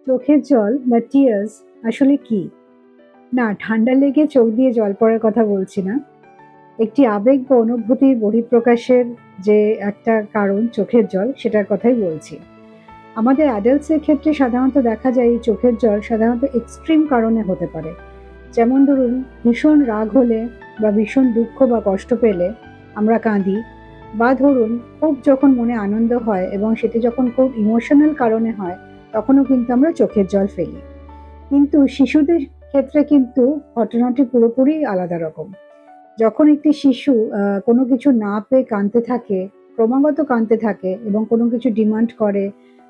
চোখের জল বা টিয়ার্স আসলে কি? না, ঠান্ডা লেগে চোখ দিয়ে জল পড়ার কথা বলছি না। একটি আবেগ বা অনুভূতির বহিঃপ্রকাশের যে একটা কারণ চোখের জল, সেটার কথাই বলছি। আমাদের অ্যাডাল্টস এর ক্ষেত্রে সাধারণত দেখা যায় এই চোখের জল সাধারণত এক্সট্রিম কারণে হতে পারে। যেমন ধরুন, ভীষণ রাগ হলে বা ভীষণ দুঃখ বা কষ্ট পেলে আমরা কাঁদি, বা ধরুন খুব যখন মনে আনন্দ হয় এবং সেটি যখন খুব ইমোশনাল কারণে হয়, তখনও কিন্তু আমরা চোখের জল ফেলি। কিন্তু শিশুদের ক্ষেত্রে কিন্তু ঘটনাটি পুরোপুরি আলাদা রকম। যখন একটি শিশু কোনো কিছু না পেয়ে কাঁদতে থাকে, ক্রমাগত কাঁদতে থাকে এবং কোনো কিছু ডিমান্ড করে,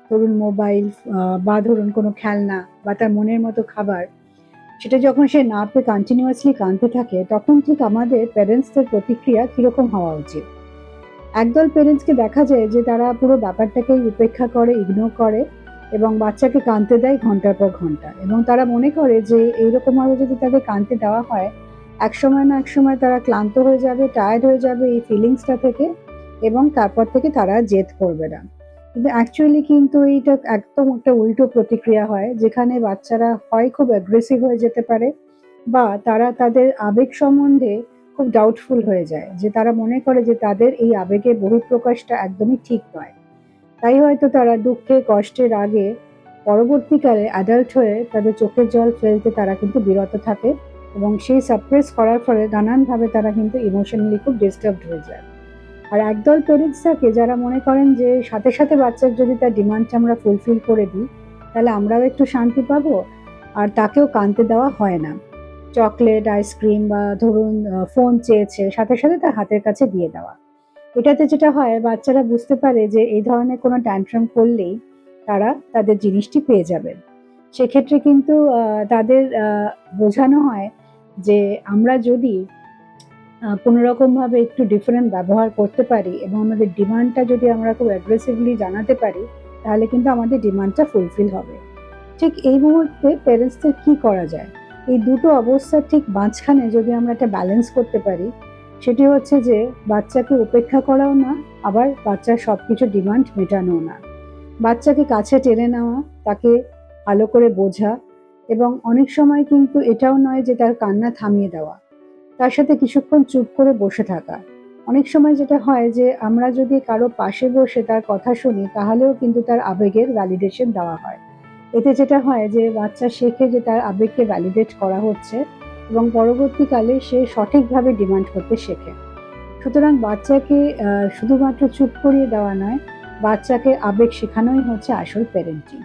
ধরুন মোবাইল, বা ধরুন কোনো খেলনা বা তার মনের মতো খাবার, সেটা যখন সে না পেয়ে কন্টিনিউয়াসলি কাঁদতে থাকে, তখন ঠিক আমাদের প্যারেন্টসদের প্রতিক্রিয়া কিরকম হওয়া উচিত? একদল পেরেন্টসকে দেখা যায় যে তারা পুরো ব্যাপারটাকেই উপেক্ষা করে, ইগনোর করে এবং বাচ্চাকে কাঁদতে দেয় ঘন্টার পর ঘন্টা, এবং তারা মনে করে যে এইরকমভাবে যদি তাকে কাঁদতে দেওয়া হয়, একসময় না একসময় তারা ক্লান্ত হয়ে যাবে, টায়ার্ড হয়ে যাবে এই ফিলিংসটা থেকে, এবং তারপর থেকে তারা জেদ করবে না। কিন্তু অ্যাকচুয়ালি কিন্তু এইটা একদম একটা উল্টো প্রতিক্রিয়া হয়, যেখানে বাচ্চারা হয় খুব অ্যাগ্রেসিভ হয়ে যেতে পারে, বা তারা তাদের আবেগ সম্বন্ধে খুব ডাউটফুল হয়ে যায়, যে তারা মনে করে যে তাদের এই আবেগের বহিঃপ্রকাশটা একদমই ঠিক নয়। তাই হয়তো তারা দুঃখে, কষ্টে, রাগে পরবর্তীকালে অ্যাডাল্ট হয়ে তাদের চোখের জল ফেলতে তারা কিন্তু বিরত থাকে, এবং সেই সাপ্রেস করার ফলে নানানভাবে তারা কিন্তু ইমোশনালি খুব ডিস্টার্বড হয়ে যায়। আর একদল পেরেন্টস থাকে যারা মনে করেন যে সাথে সাথে বাচ্চার যদি তার ডিমান্ডটা আমরা ফুলফিল করে দিই, তাহলে আমরাও একটু শান্তি পাবো, আর তাকেও কাঁদতে দেওয়া হয় না। চকলেট, আইসক্রিম বা ধরুন ফোন চেয়েছে, সাথে সাথে তার হাতের কাছে দিয়ে দেওয়া। এটাতে যেটা হয়, বাচ্চারা বুঝতে পারে যে এই ধরনের কোনো ট্যান্ট্রাম করলেই তারা তাদের জিনিসটি পেয়ে যাবেন। সেক্ষেত্রে কিন্তু তাদের বোঝানো হয় যে আমরা যদি কোনোরকমভাবে একটু ডিফারেন্ট ব্যবহার করতে পারি এবং আমাদের ডিমান্ডটা যদি আমরা খুব অ্যাগ্রেসিভলি জানাতে পারি, তাহলে কিন্তু আমাদের ডিমান্ডটা ফুলফিল হবে। ঠিক এই মুহূর্তে প্যারেন্টসদের কি করা যায়? এই দুটো অবস্থার ঠিক মাঝখানে যদি আমরা একটা ব্যালেন্স করতে পারি, সেটি হচ্ছে যে বাচ্চাকে উপেক্ষা করাও না, আবার বাচ্চার সবকিছু ডিমান্ড মেটানোও না। বাচ্চাকে কাছে টেনে নেওয়া, তাকে ভালো করে বোঝা, এবং অনেক সময় কিন্তু এটাও নয় যে তার কান্না থামিয়ে দেওয়া। তার সাথে কিছুক্ষণ চুপ করে বসে থাকা। অনেক সময় যেটা হয় যে আমরা যদি কারো পাশে বসে তার কথা শুনি, তাহলেও কিন্তু তার আবেগের ভ্যালিডেশন দেওয়া হয়। এতে যেটা হয় যে বাচ্চা শেখে যে তার আবেগকে ভ্যালিডেট করা হচ্ছে, এবং পরবর্তীকালে সে সঠিকভাবে ডিমান্ড করতে শেখে। সুতরাং বাচ্চাকে শুধুমাত্র চুপ করিয়ে দেওয়া নয়, বাচ্চাকে আবেগ শেখানোই হচ্ছে আসল প্যারেন্টিং।